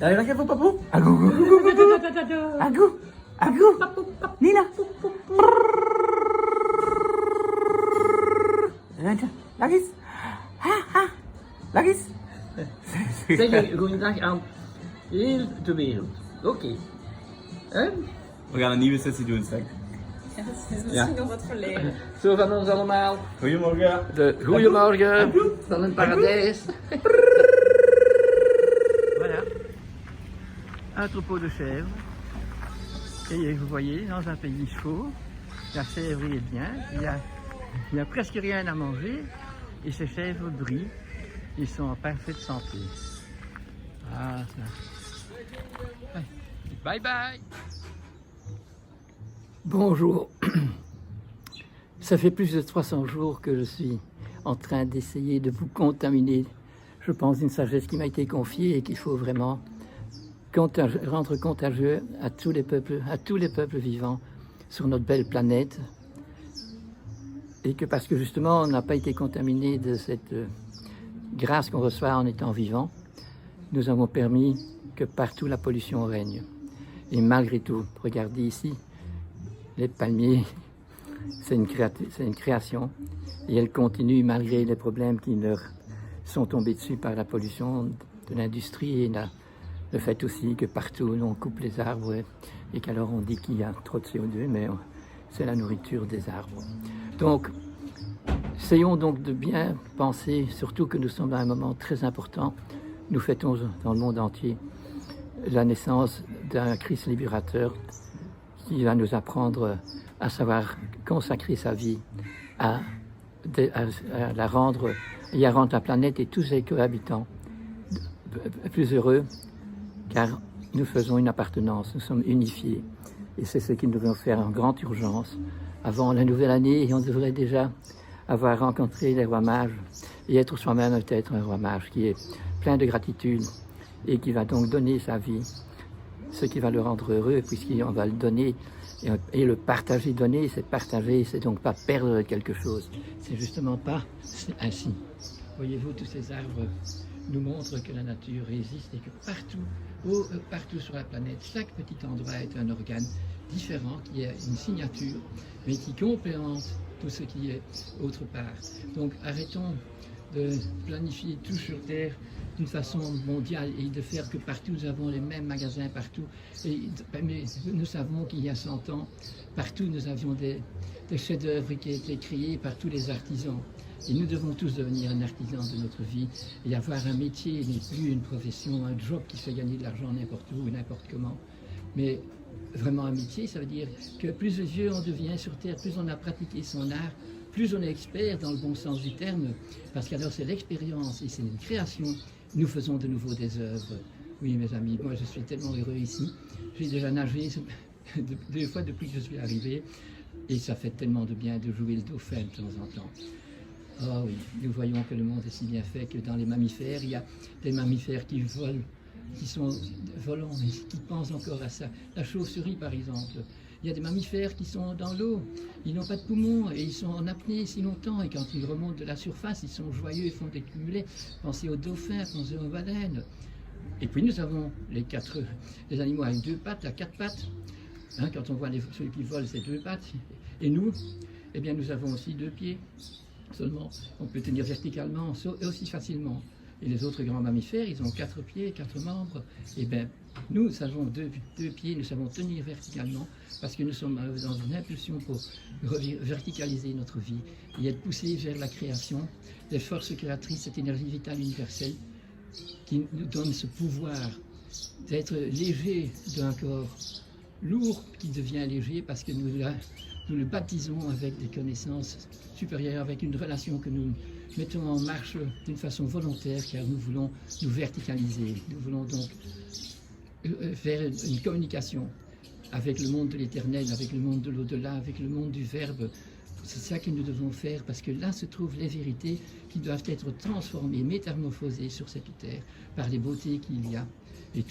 Allez, là, faut papou. Agou. Agou. Agou. Nina. Lagis. Ha, ha. Lagis. Zeg goeiedag aan heel de wereld. Oké. We gaan een nieuwe sessie doen straks. Ja, dat is misschien nog wat voor leren. Zo van ons allemaal. Goedemorgen. De goeiemorgen van het paradijs. Voilà. Un troupeau de chèvres. Et vous voyez, dans un pays chaud, la chèvre est bien, il n'y a presque rien à manger et ces chèvres brillent, ils sont en parfaite santé. Ah, ça. Bye bye. Bonjour. Ça fait plus de 300 jours que je suis en train d'essayer de vous contaminer, je pense, d'une sagesse qui m'a été confiée et qu'il faut vraiment rendre contagieux à tous les peuples vivants sur notre belle planète. Et que parce que justement on n'a pas été contaminé de cette grâce qu'on reçoit en étant vivant, nous avons permis que partout la pollution règne. Et malgré tout, regardez ici, les palmiers, c'est une création et elle continue malgré les problèmes qui leur sont tombés dessus par la pollution de l'industrie et le fait aussi que partout on coupe les arbres et qu'alors on dit qu'il y a trop de CO2, mais c'est la nourriture des arbres. Donc, essayons donc de bien penser, surtout que nous sommes à un moment très important. Nous fêtons dans le monde entier la naissance d'un Christ libérateur qui va nous apprendre à savoir consacrer sa vie à la rendre et à rendre la planète et tous ses cohabitants plus heureux, car nous faisons une appartenance, nous sommes unifiés. Et c'est ce que nous devons faire en grande urgence avant la nouvelle année, et on devrait déjà avoir rencontré les rois mages et être soi-même peut-être un roi mage qui est plein de gratitude et qui va donc donner sa vie, ce qui va le rendre heureux puisqu'on va le donner et le partager. Donner, c'est partager, c'est donc pas perdre quelque chose. C'est justement pas ainsi. Voyez-vous, tous ces arbres nous montrent que la nature existe et que partout sur la planète, chaque petit endroit est un organe différent, qui a une signature, mais qui complémente tout ce qui est autre part. Donc arrêtons de planifier tout sur Terre d'une façon mondiale et de faire que partout nous avons les mêmes magasins partout. Mais nous savons qu'il y a 100 ans, partout nous avions des chefs-d'œuvre qui étaient créés par tous les artisans. Et nous devons tous devenir un artisan de notre vie et avoir un métier, mais plus une profession, un job qui fait gagner de l'argent n'importe où, n'importe comment. Mais vraiment un métier, ça veut dire que plus vieux on devient sur Terre, plus on a pratiqué son art, plus on est expert dans le bon sens du terme, parce qu'alors c'est l'expérience et c'est une création. Nous faisons de nouveau des œuvres. Oui, mes amis, moi je suis tellement heureux ici. J'ai déjà nagé 2 fois depuis que je suis arrivé et ça fait tellement de bien de jouer le dauphin de temps en temps. Oh oui, nous voyons que le monde est si bien fait que dans les mammifères, il y a des mammifères qui volent, qui sont volants, mais qui pensent encore à ça. La chauve-souris, par exemple. Il y a des mammifères qui sont dans l'eau, ils n'ont pas de poumons et ils sont en apnée si longtemps. Et quand ils remontent de la surface, ils sont joyeux, ils font des cumulés. Pensez aux dauphins, pensez aux baleines. Et puis nous avons les animaux avec 2 pattes, à 4 pattes. Hein, quand on voit ceux qui volent, c'est 2 pattes. Et nous, eh bien, nous avons aussi 2 pieds. Seulement, on peut tenir verticalement et aussi facilement. Et les autres grands mammifères, ils ont 4 pieds, 4 membres. Et bien, nous avons 2 pieds, nous savons tenir verticalement parce que nous sommes dans une impulsion pour verticaliser notre vie et être poussés vers la création des forces créatrices, cette énergie vitale universelle qui nous donne ce pouvoir d'être léger d'un corps lourd qui devient léger parce que nous le baptisons avec des connaissances supérieures, avec une relation que nous mettons en marche d'une façon volontaire, car nous voulons nous verticaliser. Nous voulons donc faire une communication avec le monde de l'éternel, avec le monde de l'au-delà, avec le monde du Verbe. C'est ça que nous devons faire, parce que là se trouvent les vérités qui doivent être transformées, métamorphosées sur cette terre, par les beautés qu'il y a. Et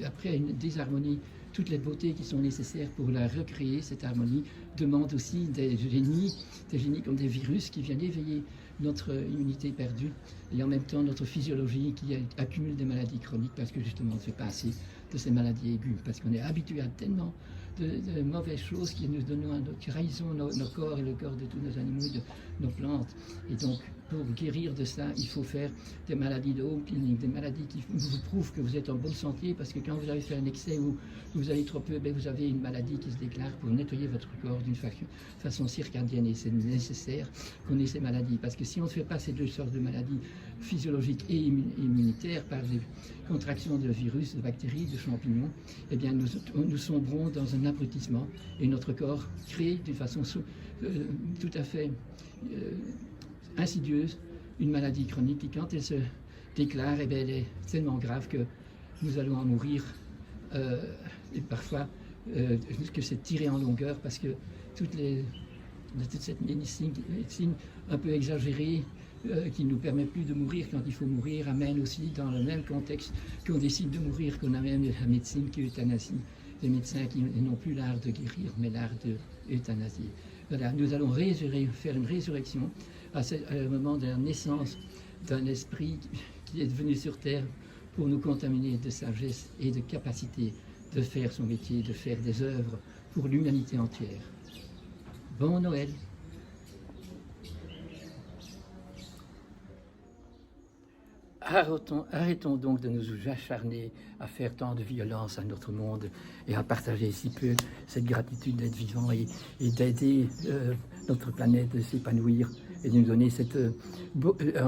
après une désharmonie, toutes les beautés qui sont nécessaires pour la recréer, cette harmonie, demandent aussi des génies comme des virus qui viennent éveiller notre immunité perdue et en même temps notre physiologie qui accumule des maladies chroniques parce que justement on ne fait pas assez de ces maladies aiguës, parce qu'on est habitué à tellement de mauvaises choses qui nous trahissons nos corps et le corps de tous nos animaux, de nos plantes. Et donc, pour guérir de ça, il faut faire des maladies de haut clinique, des maladies qui vous prouvent que vous êtes en bonne santé, parce que quand vous avez fait un excès ou vous allez trop peu, vous avez une maladie qui se déclare pour nettoyer votre corps d'une façon circadienne. Et c'est nécessaire qu'on ait ces maladies, parce que si on ne fait pas ces deux sortes de maladies physiologiques et immunitaires par les contractions de virus, de bactéries, de champignons, eh bien nous sombrons dans un abrutissement et notre corps crée d'une façon tout à fait insidieuse une maladie chronique qui, quand elle se déclare, eh bien, elle est tellement grave que nous allons en mourir et parfois que c'est tiré en longueur parce que toute cette médecine un peu exagérée qui ne nous permet plus de mourir quand il faut mourir, amène aussi dans le même contexte qu'on décide de mourir, qu'on a même la médecine qui euthanasie, les médecins qui n'ont plus l'art de guérir, mais l'art de euthanasier. Voilà, nous allons faire une résurrection à moment de la naissance d'un esprit qui est venu sur terre pour nous contaminer de sagesse et de capacité de faire son métier, de faire des œuvres pour l'humanité entière. Bon Noël! Arrêtons donc de nous acharner à faire tant de violence à notre monde et à partager si peu cette gratitude d'être vivant et d'aider notre planète de s'épanouir et de nous donner cette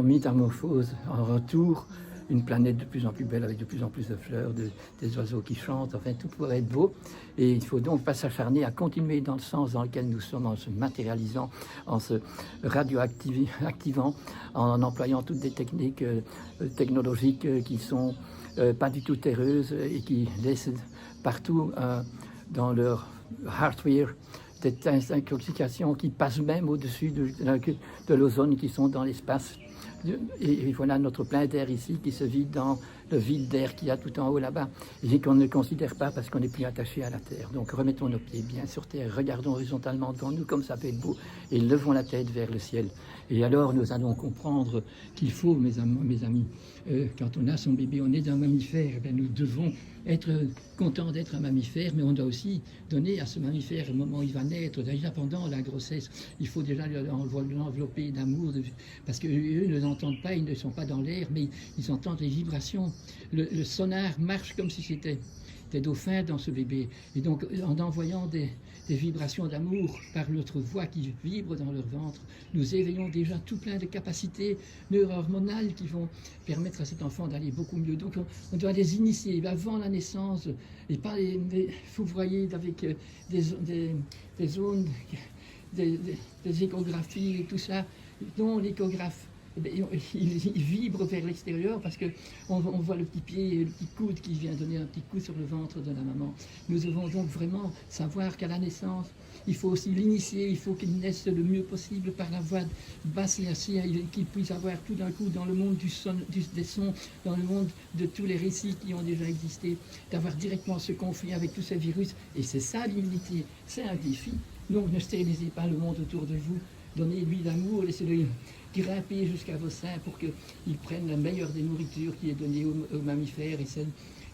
métamorphose en retour, une planète de plus en plus belle avec de plus en plus de fleurs, des oiseaux qui chantent, enfin tout pourrait être beau. Et il ne faut donc pas s'acharner à continuer dans le sens dans lequel nous sommes, en se matérialisant, en se radioactivant, en employant toutes des techniques technologiques qui sont pas du tout terreuses et qui laissent partout dans leur hardware des intoxications qui passent même au-dessus de l'ozone qui sont dans l'espace. Et voilà notre plein d'air ici qui se vide dans le vide d'air qu'il y a tout en haut là-bas et qu'on ne considère pas parce qu'on n'est plus attaché à la terre. Donc remettons nos pieds bien sur terre, regardons horizontalement devant nous comme ça peut être beau et levons la tête vers le ciel. Et alors nous allons comprendre qu'il faut, mes amis, quand on a son bébé, on est un mammifère, bien, nous devons être contents d'être un mammifère, mais on doit aussi donner à ce mammifère, au moment où il va naître, déjà pendant la grossesse, il faut déjà l'envelopper d'amour, parce qu'eux ne l'entendent pas, ils ne sont pas dans l'air, mais ils entendent les vibrations. Le sonar marche comme si c'était des dauphins dans ce bébé. Et donc, en envoyant des vibrations d'amour par notre voix qui vibre dans leur ventre, nous éveillons déjà tout plein de capacités neuro-hormonales qui vont permettre à cet enfant d'aller beaucoup mieux. Donc, on doit les initier avant la naissance et pas les fourvoyer avec des zones, des échographies et tout ça. Non, l'échographe, il vibre vers l'extérieur parce qu'on voit le petit pied et le petit coude qui vient donner un petit coup sur le ventre de la maman. Nous devons donc vraiment savoir qu'à la naissance, il faut aussi l'initier, il faut qu'il naisse le mieux possible par la voie basse et ainsi qu'il puisse avoir tout d'un coup dans le monde des sons, dans le monde de tous les récits qui ont déjà existé, d'avoir directement ce conflit avec tous ces virus. Et c'est ça l'immunité, c'est un défi. Donc ne stérilisez pas le monde autour de vous, donnez-lui l'amour, laissez-le grimper jusqu'à vos seins pour qu'ils prennent la meilleure des nourritures qui est donnée aux mammifères et celle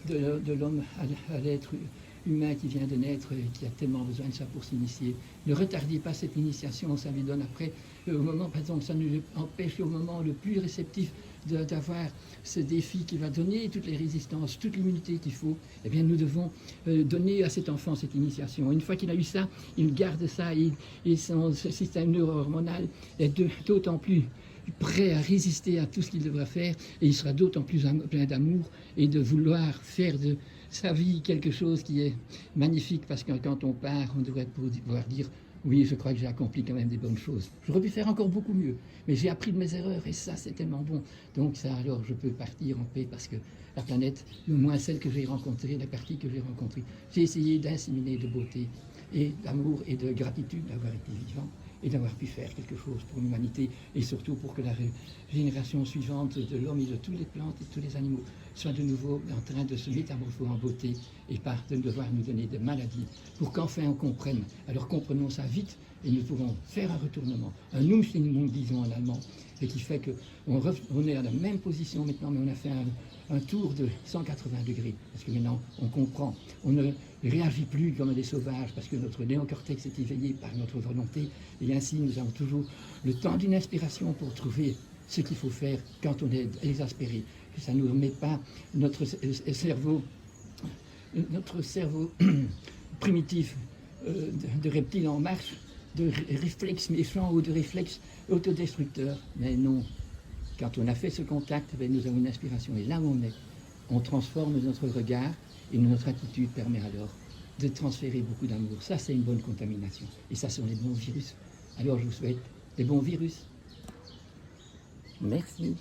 de l'homme à l'être humain qui vient de naître et qui a tellement besoin de ça pour s'initier. Ne retardez pas cette initiation, ça lui donne après, au moment, par exemple, ça nous empêche au moment le plus réceptif d'avoir ce défi qui va donner toutes les résistances, toute l'immunité qu'il faut. Eh bien, nous devons donner à cet enfant cette initiation. Une fois qu'il a eu ça, il garde ça et son système neuro-hormonal est d'autant plus prêt à résister à tout ce qu'il devra faire et il sera d'autant plus plein d'amour et de vouloir faire de sa vie quelque chose qui est magnifique parce que quand on part, on devrait pouvoir dire oui, je crois que j'ai accompli quand même des bonnes choses. J'aurais pu faire encore beaucoup mieux, mais j'ai appris de mes erreurs et ça, c'est tellement bon. Donc ça, alors, je peux partir en paix parce que la planète, au moins celle que j'ai rencontrée, la partie que j'ai rencontrée, j'ai essayé d'inséminer de beauté et d'amour et de gratitude d'avoir été vivant et d'avoir pu faire quelque chose pour l'humanité et surtout pour que la génération suivante de l'homme et de toutes les plantes et de tous les animaux soit de nouveau en train de se métamorphoser en beauté et pas de devoir nous donner des maladies, pour qu'enfin on comprenne. Alors comprenons ça vite et nous pourrons faire un retournement, un Umschwingung, disons en allemand, et qui fait qu'on est à la même position maintenant, mais on a fait un tour de 180 degrés, parce que maintenant on comprend, on ne réagit plus comme des sauvages, parce que notre néocortex est éveillé par notre volonté, et ainsi nous avons toujours le temps d'une inspiration pour trouver ce qu'il faut faire quand on est exaspéré, que ça ne nous remet pas notre cerveau primitif de reptile en marche, de réflexes méchants ou de réflexes autodestructeurs. Mais non, quand on a fait ce contact, nous avons une inspiration. Et là où on transforme notre regard et notre attitude permet alors de transférer beaucoup d'amour. Ça, c'est une bonne contamination. Et ça sont les bons virus. Alors je vous souhaite des bons virus. Merci.